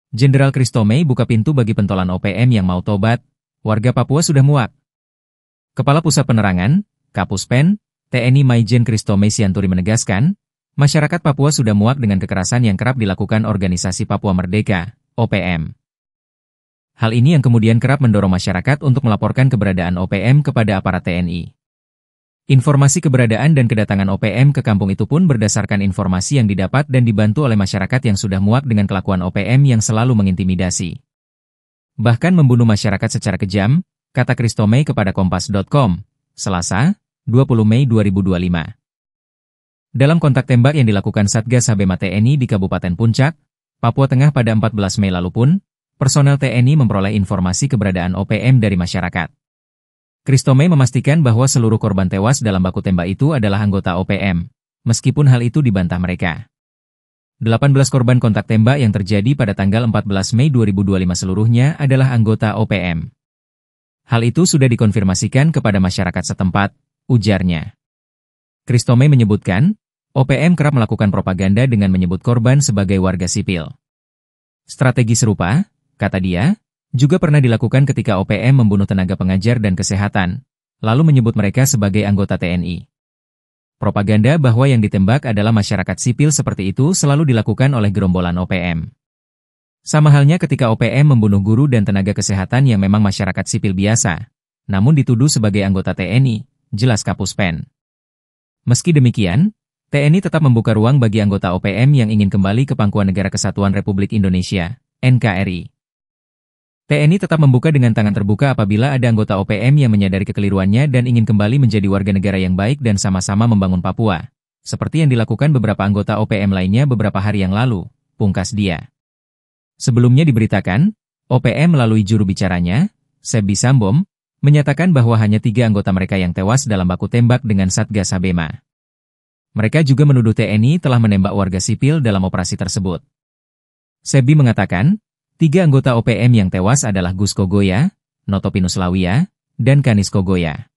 Jenderal Christomey buka pintu bagi pentolan OPM yang mau tobat. Warga Papua sudah muak. Kepala Pusat Penerangan, Kapuspen, TNI Maijen Christomey Sianturi menegaskan, masyarakat Papua sudah muak dengan kekerasan yang kerap dilakukan Organisasi Papua Merdeka, OPM. Hal ini yang kemudian kerap mendorong masyarakat untuk melaporkan keberadaan OPM kepada aparat TNI. Informasi keberadaan dan kedatangan OPM ke kampung itu pun berdasarkan informasi yang didapat dan dibantu oleh masyarakat yang sudah muak dengan kelakuan OPM yang selalu mengintimidasi. Bahkan membunuh masyarakat secara kejam, kata Christomey kepada Kompas.com, Selasa, 20 Mei 2025. Dalam kontak tembak yang dilakukan Satgas Sabema TNI di Kabupaten Puncak, Papua Tengah pada 14 Mei lalu pun, personel TNI memperoleh informasi keberadaan OPM dari masyarakat. Christomey memastikan bahwa seluruh korban tewas dalam baku tembak itu adalah anggota OPM, meskipun hal itu dibantah mereka. 18 korban kontak tembak yang terjadi pada tanggal 14 Mei 2025 seluruhnya adalah anggota OPM. Hal itu sudah dikonfirmasikan kepada masyarakat setempat, ujarnya. Christomey menyebutkan, OPM kerap melakukan propaganda dengan menyebut korban sebagai warga sipil. Strategi serupa, kata dia, juga pernah dilakukan ketika OPM membunuh tenaga pengajar dan kesehatan, lalu menyebut mereka sebagai anggota TNI. Propaganda bahwa yang ditembak adalah masyarakat sipil seperti itu selalu dilakukan oleh gerombolan OPM. Sama halnya ketika OPM membunuh guru dan tenaga kesehatan yang memang masyarakat sipil biasa, namun dituduh sebagai anggota TNI, jelas Kapuspen. Meski demikian, TNI tetap membuka ruang bagi anggota OPM yang ingin kembali ke Pangkuan Negara Kesatuan Republik Indonesia, NKRI. TNI tetap membuka dengan tangan terbuka apabila ada anggota OPM yang menyadari kekeliruannya dan ingin kembali menjadi warga negara yang baik dan sama-sama membangun Papua, seperti yang dilakukan beberapa anggota OPM lainnya beberapa hari yang lalu, pungkas dia. Sebelumnya diberitakan, OPM melalui juru bicaranya, Sebi Sambom, menyatakan bahwa hanya 3 anggota mereka yang tewas dalam baku tembak dengan Satgas Sabema. Mereka juga menuduh TNI telah menembak warga sipil dalam operasi tersebut. Sebi mengatakan, 3 anggota OPM yang tewas adalah Gus Kogoya, Noto Pinuslawia, dan Kanis Kogoya.